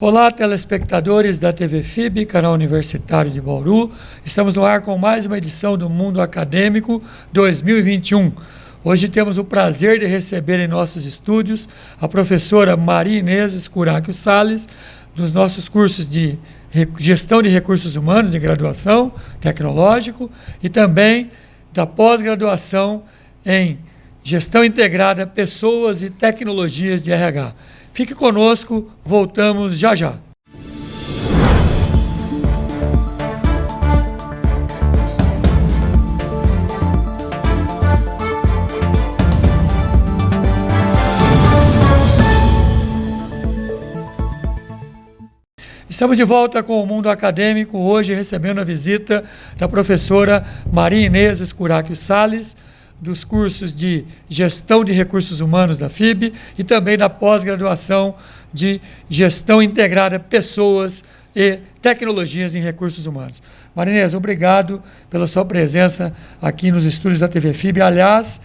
Olá, telespectadores da TV FIB, canal universitário de Bauru. Estamos no ar com mais uma edição do Mundo Acadêmico 2021. Hoje temos o prazer de receber em nossos estúdios a professora Maria Inês Escuraquio Salles, dos nossos cursos de Gestão de Recursos Humanos de graduação tecnológico e também da pós-graduação em Gestão Integrada, Pessoas e Tecnologias de RH. Fique conosco, voltamos já já. Estamos de volta com o Mundo Acadêmico, hoje recebendo a visita da professora Maria Inês Escuraquio Salles, dos cursos de Gestão de Recursos Humanos da FIB e também da pós-graduação de Gestão Integrada Pessoas e Tecnologias em Recursos Humanos. Maria Inês, obrigado pela sua presença aqui nos estúdios da TV FIB. Aliás,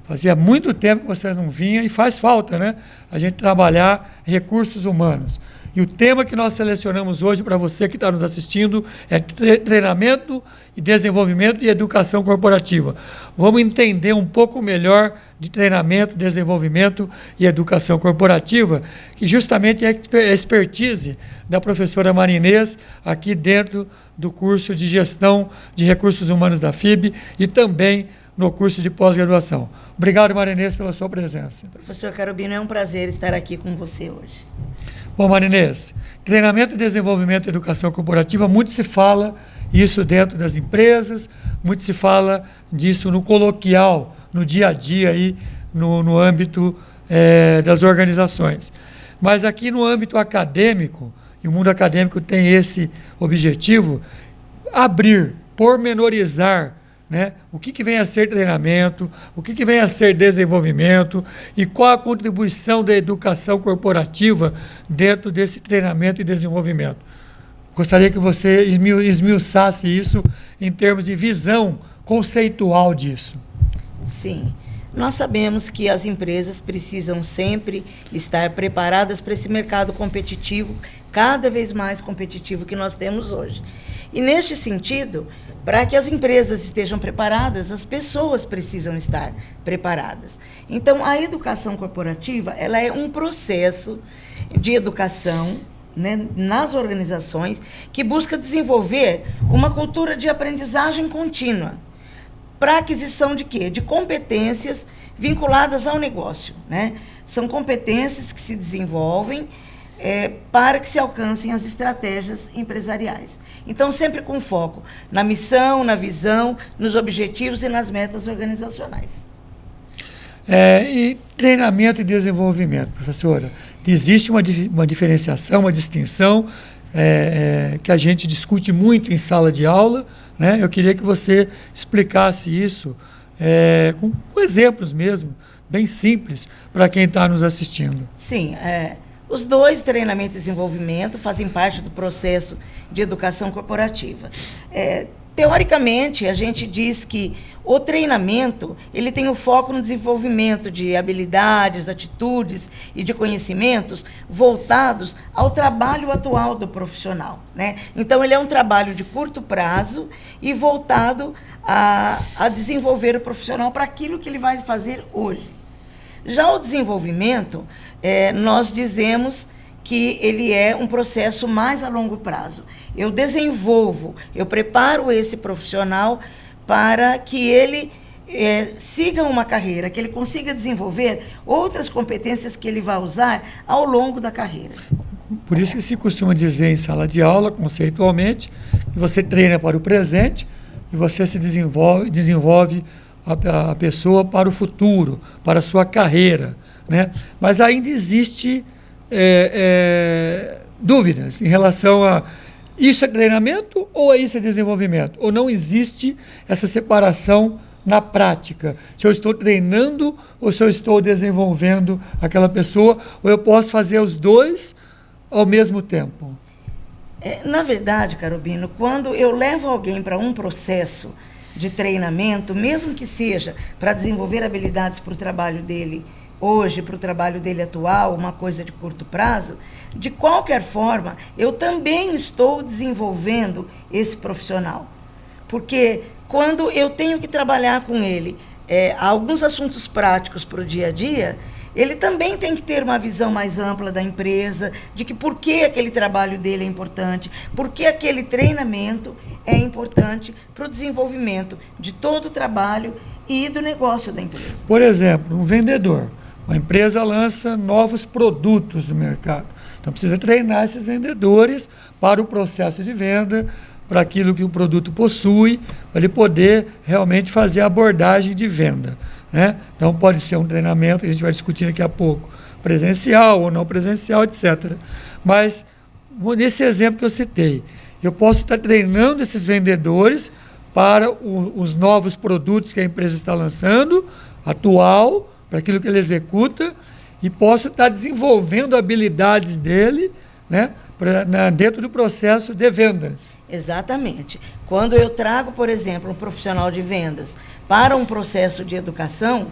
fazia muito tempo que você não vinha e faz falta, né? A gente trabalhar recursos humanos. E o tema que nós selecionamos hoje para você que está nos assistindo é treinamento e desenvolvimento e educação corporativa. Vamos entender um pouco melhor de treinamento, desenvolvimento e educação corporativa, que justamente é a expertise da professora Maria Inês aqui dentro do curso de Gestão de Recursos Humanos da FIB e também no curso de pós-graduação. Obrigado, Maria Inês, pela sua presença. Professor Carobino, é um prazer estar aqui com você hoje. Bom, Maria Inês, treinamento, desenvolvimento e educação corporativa, muito se fala isso dentro das empresas, muito se fala disso no coloquial, no dia a dia, aí, no âmbito das organizações. Mas aqui no âmbito acadêmico, e o mundo acadêmico tem esse objetivo, abrir, pormenorizar, né? O que vem a ser treinamento, o que vem a ser desenvolvimento e qual a contribuição da educação corporativa dentro desse treinamento e desenvolvimento. Gostaria que você esmiuçasse isso em termos de visão conceitual disso. Sim, nós sabemos que as empresas precisam sempre estar preparadas para esse mercado competitivo, cada vez mais competitivo que nós temos hoje. E neste sentido, para que as empresas estejam preparadas, as pessoas precisam estar preparadas. Então, a educação corporativa, ela é um processo de educação, né, nas organizações que busca desenvolver uma cultura de aprendizagem contínua para aquisição de quê? De competências vinculadas ao negócio, né? São competências que se desenvolvem para que se alcancem as estratégias empresariais. Então, sempre com foco na missão, na visão, nos objetivos e nas metas organizacionais. E treinamento e desenvolvimento, professora, existe uma diferenciação, uma distinção que a gente discute muito em sala de aula, né? Eu queria que você explicasse isso com exemplos mesmo, bem simples, para quem está nos assistindo. Sim, os dois, treinamento e desenvolvimento, fazem parte do processo de educação corporativa. Teoricamente, a gente diz que o treinamento ele tem o foco no desenvolvimento de habilidades, atitudes e de conhecimentos voltados ao trabalho atual do profissional, né? Então, ele é um trabalho de curto prazo e voltado a desenvolver o profissional para aquilo que ele vai fazer hoje. Já o desenvolvimento, nós dizemos que ele é um processo mais a longo prazo. Eu desenvolvo, eu preparo esse profissional para que ele siga uma carreira, que ele consiga desenvolver outras competências que ele vai usar ao longo da carreira. Por isso que se costuma dizer em sala de aula, conceitualmente, que você treina para o presente e você se desenvolve a pessoa para o futuro, para a sua carreira, né? Mas ainda existe dúvidas em relação a isso é treinamento ou isso é desenvolvimento? Ou não existe essa separação na prática? Se eu estou treinando ou se eu estou desenvolvendo aquela pessoa, ou eu posso fazer os dois ao mesmo tempo? Na verdade, Carobino, quando eu levo alguém para um processo de treinamento, mesmo que seja para desenvolver habilidades para o trabalho dele hoje para o trabalho dele atual, uma coisa de curto prazo, de qualquer forma, eu também estou desenvolvendo esse profissional. Porque quando eu tenho que trabalhar com ele alguns assuntos práticos para o dia a dia, ele também tem que ter uma visão mais ampla da empresa, de que por que aquele trabalho dele é importante, por que aquele treinamento é importante para o desenvolvimento de todo o trabalho e do negócio da empresa. Por exemplo, um vendedor. Uma empresa lança novos produtos no mercado. Então precisa treinar esses vendedores para o processo de venda, para aquilo que o produto possui, para ele poder realmente fazer a abordagem de venda, né? Então pode ser um treinamento, que a gente vai discutir daqui a pouco, presencial ou não presencial, etc. Mas, nesse exemplo que eu citei, eu posso estar treinando esses vendedores para os novos produtos que a empresa está lançando, atual, para aquilo que ele executa, e posso estar desenvolvendo habilidades dele, né, dentro do processo de vendas. Exatamente. Quando eu trago, por exemplo, um profissional de vendas para um processo de educação,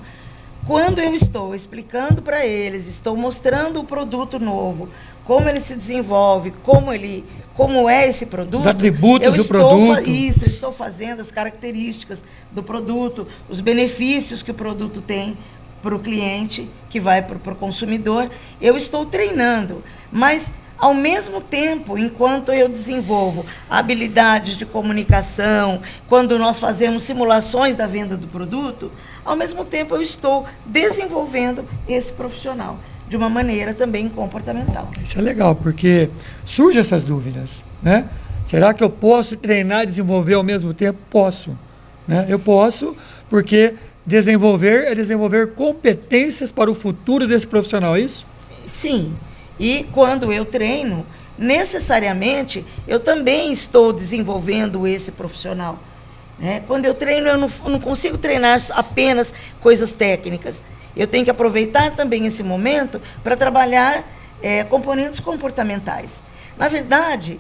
quando eu estou explicando para eles, estou mostrando o produto novo, como ele se desenvolve, como é esse produto, os atributos do produto. Eu estou fazendo as características do produto, os benefícios que o produto tem para o cliente, que vai para o consumidor, eu estou treinando, mas ao mesmo tempo, enquanto eu desenvolvo habilidades de comunicação, quando nós fazemos simulações da venda do produto, ao mesmo tempo eu estou desenvolvendo esse profissional de uma maneira também comportamental. Isso é legal, porque surgem essas dúvidas, né? Será que eu posso treinar e desenvolver ao mesmo tempo? Posso, né? Eu posso, porque desenvolver é desenvolver competências para o futuro desse profissional, é isso? Sim. E quando eu treino, necessariamente, eu também estou desenvolvendo esse profissional, né? Quando eu treino, eu não consigo treinar apenas coisas técnicas. Eu tenho que aproveitar também esse momento para trabalhar componentes comportamentais. Na verdade,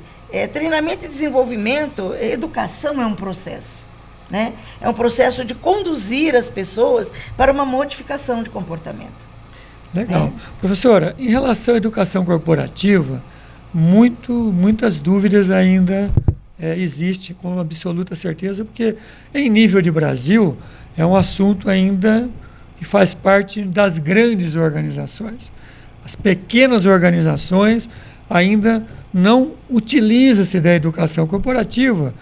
treinamento e desenvolvimento, educação é um processo, né? É um processo de conduzir as pessoas para uma modificação de comportamento. Legal. Professora, em relação à educação corporativa, muitas dúvidas ainda existem, com absoluta certeza, porque em nível de Brasil é um assunto ainda que faz parte das grandes organizações. As pequenas organizações ainda não utilizam-se da educação corporativa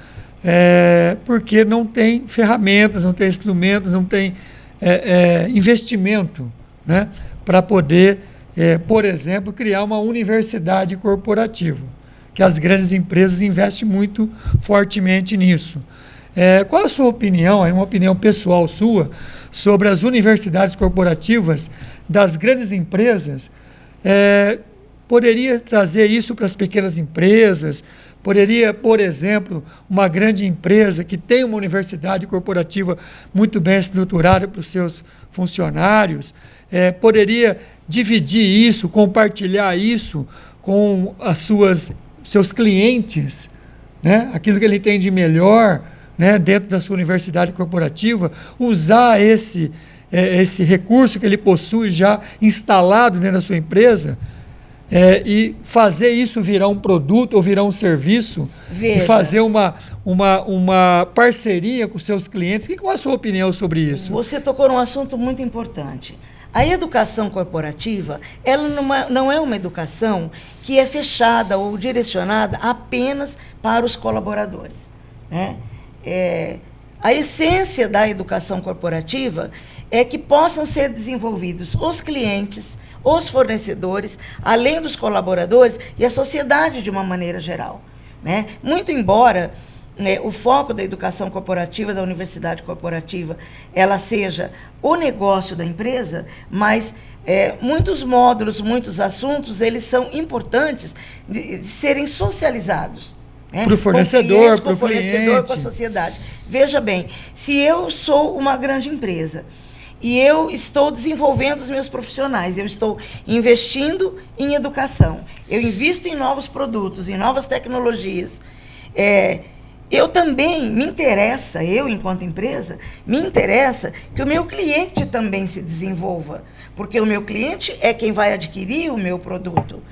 porque não tem ferramentas, não tem instrumentos, não tem investimento, né, para poder, por exemplo, criar uma universidade corporativa, que as grandes empresas investem muito fortemente nisso. Qual a sua opinião, uma opinião pessoal sua, sobre as universidades corporativas das grandes empresas? Poderia trazer isso para as pequenas empresas? Poderia, por exemplo, uma grande empresa que tem uma universidade corporativa muito bem estruturada para os seus funcionários, poderia dividir isso, compartilhar isso com seus clientes, né? Aquilo que ele tem de melhor, né, dentro da sua universidade corporativa, usar esse recurso que ele possui já instalado dentro da sua empresa, e fazer isso virar um produto ou virar um serviço. Veja. E fazer uma parceria com seus clientes. Qual é a sua opinião sobre isso? Você tocou num assunto muito importante. A educação corporativa, ela não é uma educação que é fechada ou direcionada apenas para os colaboradores, né? A essência da educação corporativa é que possam ser desenvolvidos os clientes, os fornecedores, além dos colaboradores e a sociedade de uma maneira geral, né? Muito embora o foco da educação corporativa, da universidade corporativa, ela seja o negócio da empresa, mas muitos módulos, muitos assuntos, eles são importantes de serem socializados, né? Para o fornecedor, com o fornecedor, com a sociedade. Veja bem, se eu sou uma grande empresa e eu estou desenvolvendo os meus profissionais, eu estou investindo em educação, eu invisto em novos produtos, em novas tecnologias, eu também me interessa, eu enquanto empresa, me interessa que o meu cliente também se desenvolva, porque o meu cliente é quem vai adquirir o meu produto.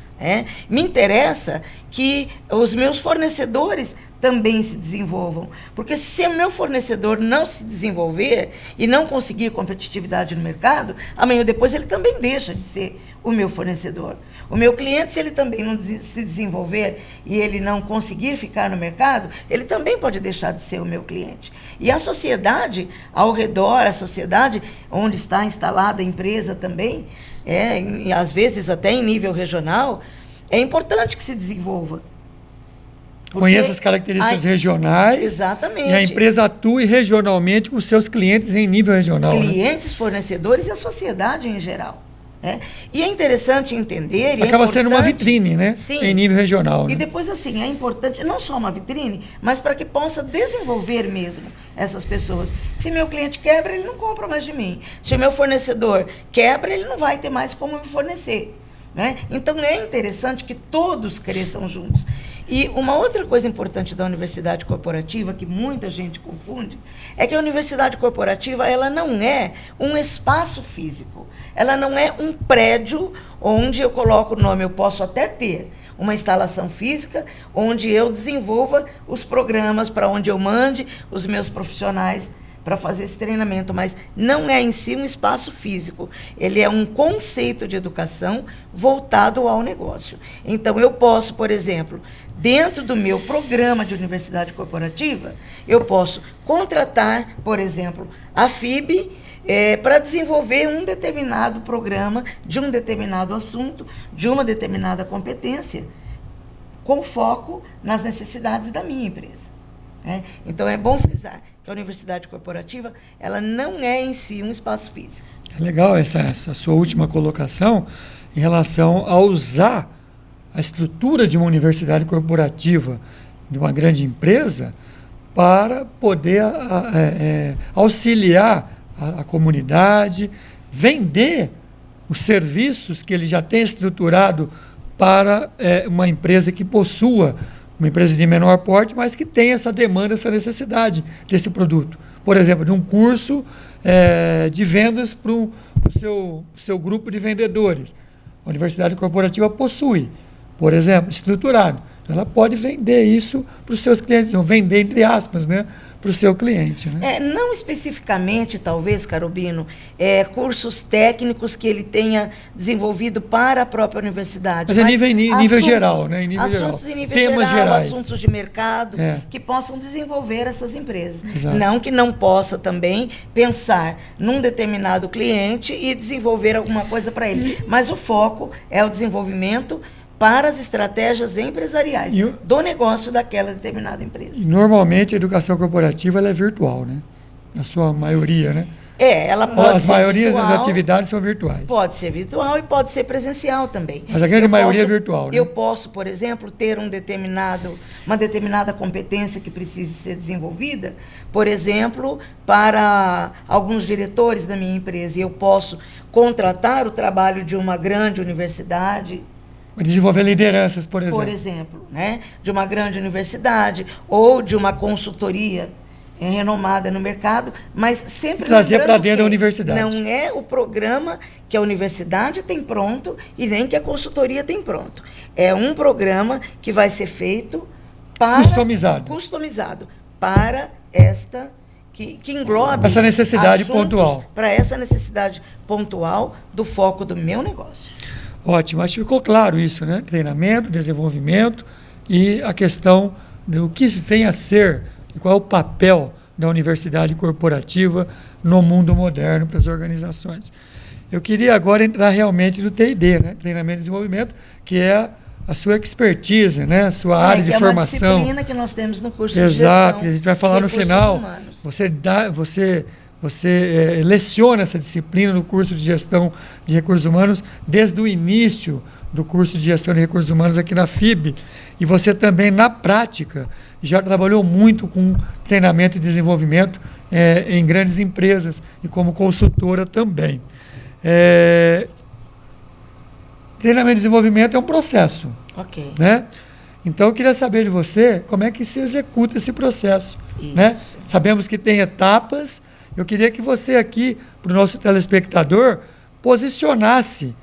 Me interessa que os meus fornecedores também se desenvolvam, porque se o meu fornecedor não se desenvolver e não conseguir competitividade no mercado, amanhã ou depois ele também deixa de ser o meu fornecedor. O meu cliente, se ele também não se desenvolver e ele não conseguir ficar no mercado, ele também pode deixar de ser o meu cliente. E a sociedade ao redor, a sociedade onde está instalada a empresa também, e às vezes até em nível regional, é importante que se desenvolva. Conheça as características regionais. Exatamente. E a empresa atue regionalmente com seus clientes em nível regional. Clientes, fornecedores e a sociedade em geral. E é interessante entender... Acaba sendo uma vitrine, né? Sim. Em nível regional. E né? depois, assim, é importante, não só uma vitrine, mas para que possa desenvolver mesmo essas pessoas. Se meu cliente quebra, ele não compra mais de mim. Se o meu fornecedor quebra, ele não vai ter mais como me fornecer. Então, é interessante que todos cresçam juntos. E uma outra coisa importante da universidade corporativa, que muita gente confunde, é que a universidade corporativa ela não é um espaço físico. Ela não é um prédio onde eu coloco o nome. Eu posso até ter uma instalação física onde eu desenvolva os programas para onde eu mande os meus profissionais para fazer esse treinamento, mas não é em si um espaço físico. Ele é um conceito de educação voltado ao negócio. Então, eu posso, por exemplo, dentro do meu programa de universidade corporativa, eu posso contratar, por exemplo, a FIB para desenvolver um determinado programa de um determinado assunto, de uma determinada competência, com foco nas necessidades da minha empresa. Então, é bom frisar que a universidade corporativa ela não é em si um espaço físico. É legal essa sua última colocação em relação a usar a estrutura de uma universidade corporativa, de uma grande empresa, para poder auxiliar a comunidade, vender os serviços que ele já tem estruturado para uma empresa que possua, uma empresa de menor porte, mas que tem essa demanda, essa necessidade desse produto. Por exemplo, de um curso de vendas para o seu grupo de vendedores. A universidade corporativa possui, por exemplo, estruturado. Ela pode vender isso para os seus clientes, ou vender, entre aspas, né, para o seu cliente. Né? Não especificamente, talvez, Carobino, cursos técnicos que ele tenha desenvolvido para a própria universidade. Mas nível geral, né? Em nível assuntos geral. Em nível Temas geral, gerais. assuntos de mercado, que possam desenvolver essas empresas. Exato. Não que não possa também pensar num determinado cliente e desenvolver alguma coisa para ele. Mas o foco é o desenvolvimento para as estratégias empresariais do negócio daquela determinada empresa. Normalmente, a educação corporativa ela é virtual, né? Na sua maioria, né? Ela pode As ser maiorias virtual, das atividades são virtuais. Pode ser virtual e pode ser presencial também. Mas a grande maioria é virtual, né? Eu posso, por exemplo, ter uma determinada competência que precise ser desenvolvida, por exemplo, para alguns diretores da minha empresa. E eu posso contratar o trabalho de uma grande universidade. Desenvolver lideranças, por exemplo. Por exemplo, de uma grande universidade ou de uma consultoria renomada no mercado, mas sempre trazer para dentro da universidade. Não é o programa que a universidade tem pronto e nem que a consultoria tem pronto. É um programa que vai ser feito para... Customizado para esta... Que englobe essa necessidade pontual. Para essa necessidade pontual do foco do meu negócio. Ótimo, acho que ficou claro isso, né? Treinamento, desenvolvimento e a questão do que vem a ser e qual é o papel da universidade corporativa no mundo moderno para as organizações. Eu queria agora entrar realmente no TID, né? Treinamento e desenvolvimento, que é a sua expertise, né? A sua área de formação. É uma disciplina que nós temos no curso de gestão. Exato, que a gente vai falar no final. Você leciona essa disciplina no curso de gestão de recursos humanos desde o início do curso de gestão de recursos humanos aqui na FIB. E você também, na prática, já trabalhou muito com treinamento e desenvolvimento em grandes empresas e como consultora também. Treinamento e desenvolvimento é um processo. Ok. Né? Então, eu queria saber de você como é que se executa esse processo. Né? Sabemos que tem etapas. Eu queria que você aqui, para o nosso telespectador, posicionasse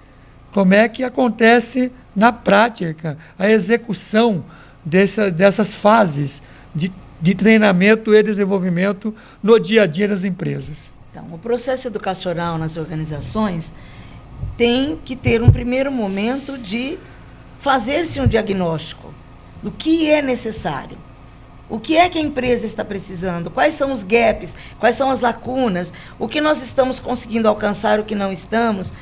como é que acontece na prática a execução dessas fases de treinamento e desenvolvimento no dia a dia das empresas. Então, o processo educacional nas organizações tem que ter um primeiro momento de fazer-se um diagnóstico do que é necessário. O que é que a empresa está precisando? Quais são os gaps? Quais são as lacunas? O que nós estamos conseguindo alcançar, o que não estamos?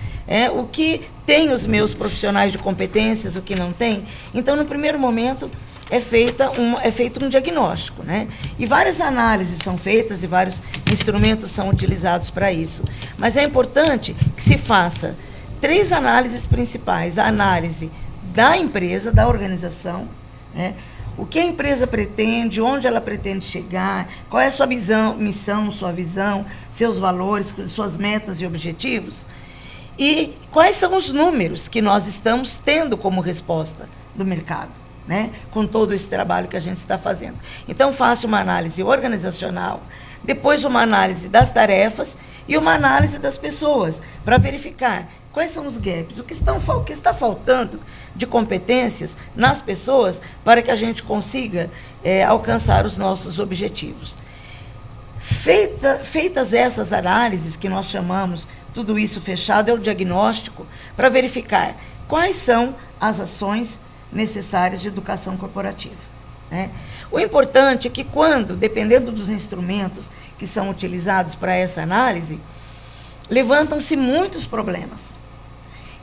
O que tem os meus profissionais de competências, o que não tem? Então, no primeiro momento, é feito um diagnóstico, né? E várias análises são feitas e vários instrumentos são utilizados para isso. Mas é importante que se faça 3 análises principais. A análise da empresa, da organização, né? O que a empresa pretende, onde ela pretende chegar, qual é a sua missão, sua visão, seus valores, suas metas e objetivos, e quais são os números que nós estamos tendo como resposta do mercado, né? Com todo esse trabalho que a gente está fazendo. Então, faça uma análise organizacional, depois uma análise das tarefas e uma análise das pessoas, para verificar quais são os gaps, o que está faltando de competências nas pessoas para que a gente consiga alcançar os nossos objetivos. Feitas essas análises, que nós chamamos, tudo isso fechado, é o diagnóstico, para verificar quais são as ações necessárias de educação corporativa, né? O importante é que dependendo dos instrumentos que são utilizados para essa análise, levantam-se muitos problemas.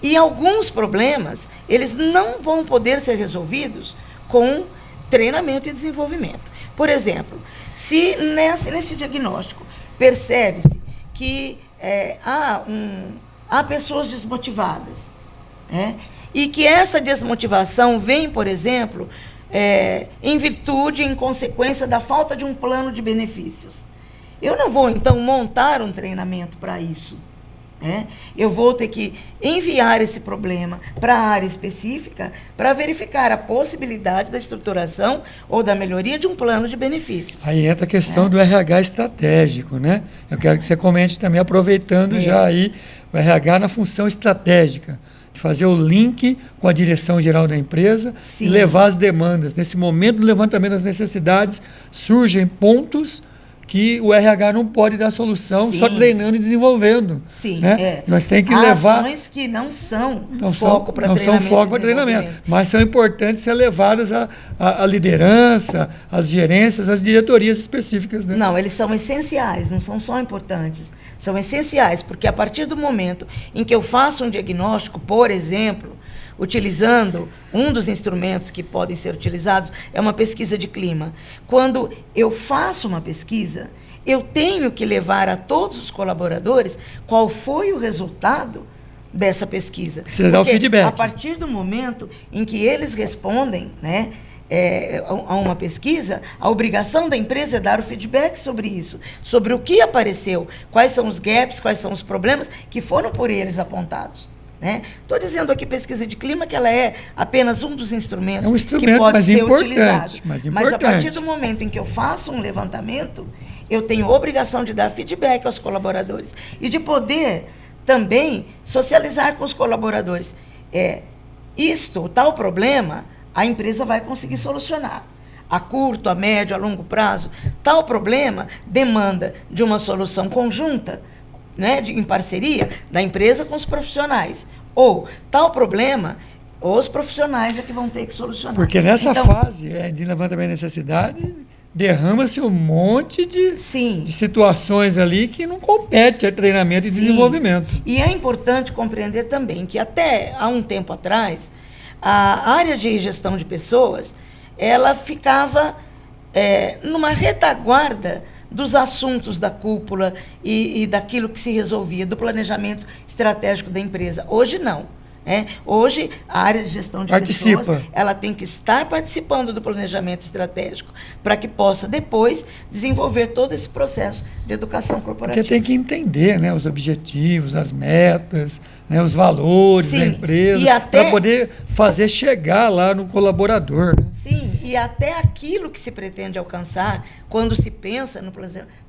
E alguns problemas, eles não vão poder ser resolvidos com treinamento e desenvolvimento. Por exemplo, se nesse diagnóstico percebe-se que há pessoas desmotivadas, né? E que essa desmotivação vem, por exemplo, em consequência da falta de um plano de benefícios. Eu não vou, então, montar um treinamento para isso. Eu vou ter que enviar esse problema para a área específica para verificar a possibilidade da estruturação ou da melhoria de um plano de benefícios. Aí entra a questão do RH estratégico, né? Eu quero que você comente também, aproveitando já aí o RH na função estratégica, de fazer o link com a direção geral da empresa. Sim. E levar as demandas. Nesse momento do levantamento das necessidades, surgem pontos que o RH não pode dar solução. Sim. Só treinando e desenvolvendo. Sim, né? Nós temos que levar ações que não são foco para treinamento. Não são foco para treinamento, mas são importantes ser levadas à liderança, às gerências, às diretorias específicas. Né? Não, eles são essenciais, não são só importantes. São essenciais, porque a partir do momento em que eu faço um diagnóstico, por exemplo, utilizando um dos instrumentos que podem ser utilizados, é uma pesquisa de clima. Quando eu faço uma pesquisa, eu tenho que levar a todos os colaboradores qual foi o resultado dessa pesquisa. Você dá o feedback. A partir do momento em que eles respondem, né, a uma pesquisa, a obrigação da empresa é dar o feedback sobre isso, sobre o que apareceu, quais são os gaps, quais são os problemas que foram por eles apontados. Estou dizendo aqui pesquisa de clima, que ela é apenas um dos instrumentos que pode ser utilizado. Mas a partir do momento em que eu faço um levantamento, eu tenho a obrigação de dar feedback aos colaboradores e de poder também socializar com os colaboradores. Tal problema, a empresa vai conseguir solucionar. A curto, a médio, a longo prazo. Tal problema demanda de uma solução conjunta, né, em parceria da empresa com os profissionais. Ou tal problema, os profissionais é que vão ter que solucionar. Porque nessa fase de levantamento de necessidade, derrama-se um monte de situações ali que não compete a treinamento e desenvolvimento. E é importante compreender também que até há um tempo atrás, a área de gestão de pessoas, ela ficava numa retaguarda dos assuntos da cúpula e daquilo que se resolvia, do planejamento estratégico da empresa. Hoje não. Hoje, a área de gestão de Participa. pessoas, ela tem que estar participando do planejamento estratégico para que possa, depois, desenvolver todo esse processo de educação corporativa. Porque tem que entender, né, os objetivos, as metas, né, os valores da empresa, para poder fazer chegar lá no colaborador. Né? Sim, e até aquilo que se pretende alcançar, quando se pensa no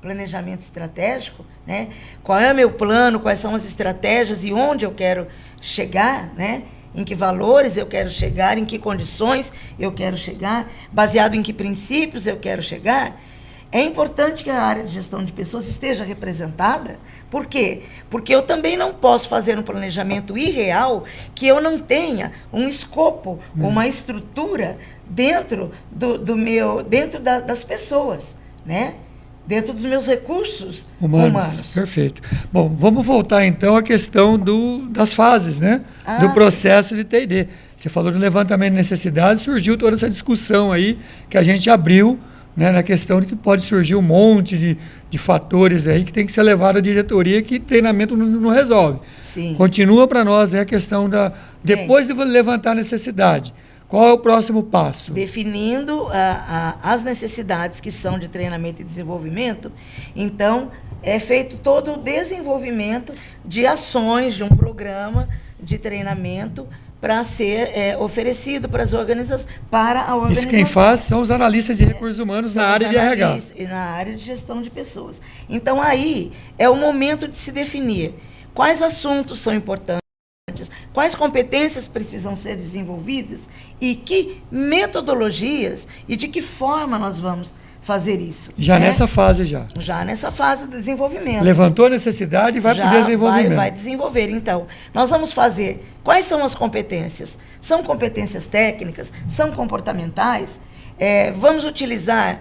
planejamento estratégico, né, qual é o meu plano, quais são as estratégias e onde eu quero chegar, né? Em que valores eu quero chegar, em que condições eu quero chegar, baseado em que princípios eu quero chegar. É importante que a área de gestão de pessoas esteja representada. Por quê? Porque eu também não posso fazer um planejamento irreal que eu não tenha um escopo, uma estrutura dentro das pessoas, né? Dentro dos meus recursos humanos. Perfeito. Bom, vamos voltar então à questão das fases, né? Do processo de T&D. Você falou do levantamento de necessidades, surgiu toda essa discussão aí que a gente abriu, né, na questão de que pode surgir um monte de fatores aí que tem que ser levado à diretoria, que treinamento não resolve. Sim. Continua para nós a questão depois de levantar a necessidade. Qual é o próximo passo? Definindo as necessidades que são de treinamento e desenvolvimento, então é feito todo o desenvolvimento de ações, de um programa de treinamento para ser oferecido para a organização. Isso quem faz são os analistas de recursos humanos na área de RH. Na área de gestão de pessoas. Então aí é o momento de se definir quais assuntos são importantes, quais competências precisam ser desenvolvidas e que metodologias e de que forma nós vamos fazer isso. Já nessa fase já. Já nessa fase do desenvolvimento. Levantou a necessidade e vai para o desenvolvimento. Vai desenvolver. Então, nós vamos fazer. Quais são as competências? São competências técnicas? São comportamentais? Vamos utilizar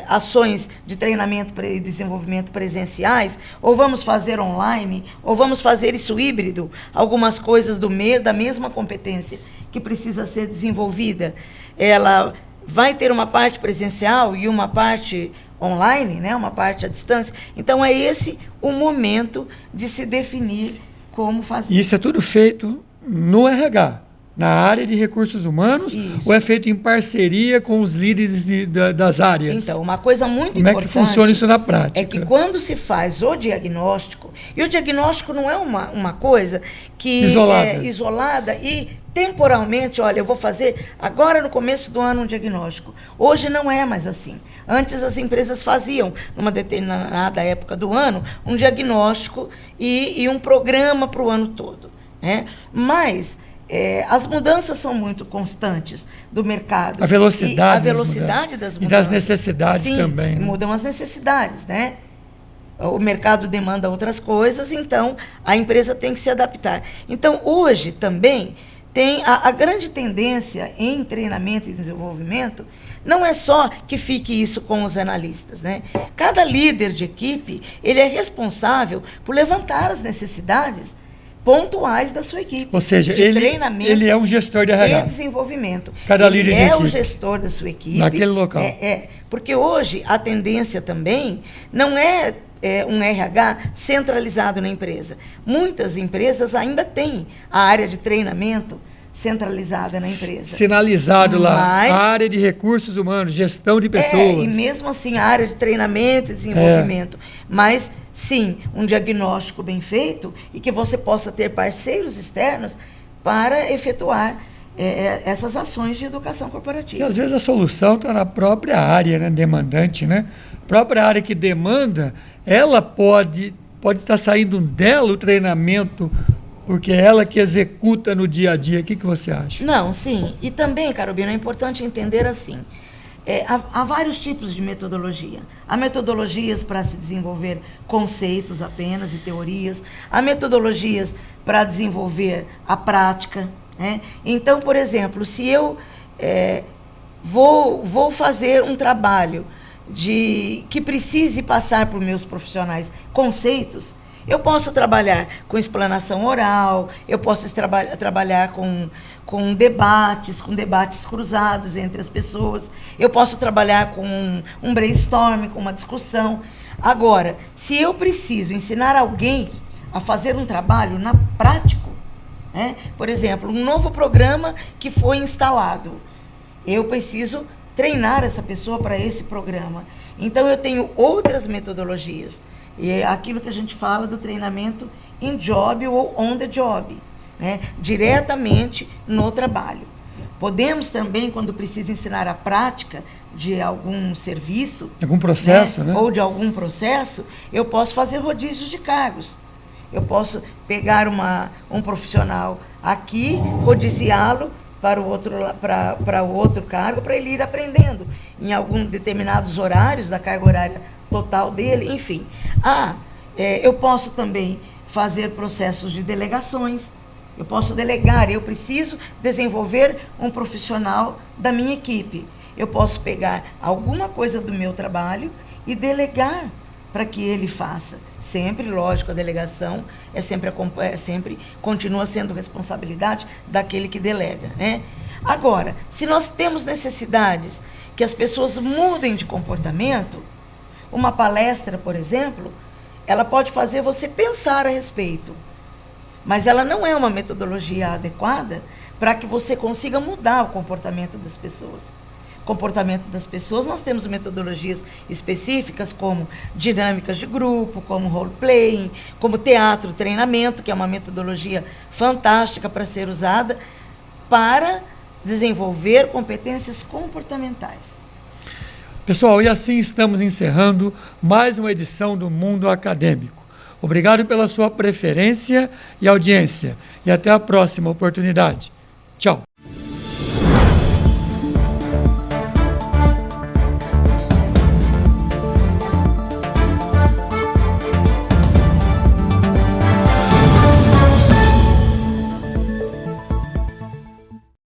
ações de treinamento e desenvolvimento presenciais? Ou vamos fazer online? Ou vamos fazer isso híbrido? Algumas coisas da mesma competência que precisa ser desenvolvida, ela vai ter uma parte presencial e uma parte online, né? Uma parte à distância. Então, é esse o momento de se definir como fazer. Isso é tudo feito no RH, na área de recursos humanos, Isso. ou é feito em parceria com os líderes das áreas? Então, uma coisa muito Como importante... é que funciona isso na prática? É que quando se faz o diagnóstico, e o diagnóstico não é uma coisa que é isolada e temporalmente, olha, eu vou fazer agora no começo do ano um diagnóstico. Hoje não é mais assim. Antes as empresas faziam, numa determinada época do ano, um diagnóstico e um programa para o ano todo, né? Mas as mudanças são muito constantes do mercado. A velocidade das mudanças. E das necessidades. Sim, também. Né? Mudam as necessidades, né? O mercado demanda outras coisas, então a empresa tem que se adaptar. Então, hoje também tem a grande tendência em treinamento e desenvolvimento, não é só que fique isso com os analistas, né? Cada líder de equipe, ele é responsável por levantar as necessidades pontuais da sua equipe. Ou seja, ele é um gestor de RH. E desenvolvimento. Cada líder de equipe. Ele é o gestor da sua equipe. Naquele local. Porque hoje a tendência também não é um RH centralizado na empresa. Muitas empresas ainda têm a área de treinamento centralizada na empresa. Sinalizado lá, a área de recursos humanos, gestão de pessoas. E mesmo assim, a área de treinamento e desenvolvimento. Mas, sim, um diagnóstico bem feito e que você possa ter parceiros externos para efetuar essas ações de educação corporativa. E às vezes a solução está na própria área, né, demandante, né? A própria área que demanda, ela pode estar saindo dela o treinamento, porque é ela que executa no dia a dia. O que você acha? Não, sim. E também, Carolina, é importante entender assim, há vários tipos de metodologia. Há metodologias para se desenvolver conceitos apenas e teorias. Há metodologias para desenvolver a prática. Né? Então, por exemplo, se eu vou fazer um trabalho que precise passar por meus profissionais conceitos, eu posso trabalhar com explanação oral, eu posso trabalhar com debates cruzados entre as pessoas, eu posso trabalhar com um brainstorming, com uma discussão. Agora, se eu preciso ensinar alguém a fazer um trabalho prático, né? Por exemplo, um novo programa que foi instalado. Eu preciso treinar essa pessoa para esse programa. Então, eu tenho outras metodologias. E é aquilo que a gente fala do treinamento in job ou on the job, né? Diretamente no trabalho. Podemos também, quando precisa ensinar a prática de algum serviço, algum processo, né? Ou de algum processo, eu posso fazer rodízios de cargos. Eu posso pegar um profissional aqui, rodiziá-lo para o outro cargo, para ele ir aprendendo em alguns determinados horários da carga horária total dele, enfim. Eu posso também fazer processos de delegações. Eu posso delegar, eu preciso desenvolver um profissional da minha equipe. Eu posso pegar alguma coisa do meu trabalho e delegar para que ele faça. Sempre, lógico, a delegação sempre continua sendo responsabilidade daquele que delega, né? Agora, se nós temos necessidades que as pessoas mudem de comportamento, uma palestra, por exemplo, ela pode fazer você pensar a respeito. Mas ela não é uma metodologia adequada para que você consiga mudar o comportamento das pessoas. Comportamento das pessoas, nós temos metodologias específicas como dinâmicas de grupo, como role-playing, como teatro, treinamento, que é uma metodologia fantástica para ser usada para desenvolver competências comportamentais. Pessoal, e assim estamos encerrando mais uma edição do Mundo Acadêmico. Obrigado pela sua preferência e audiência. E até a próxima oportunidade. Tchau.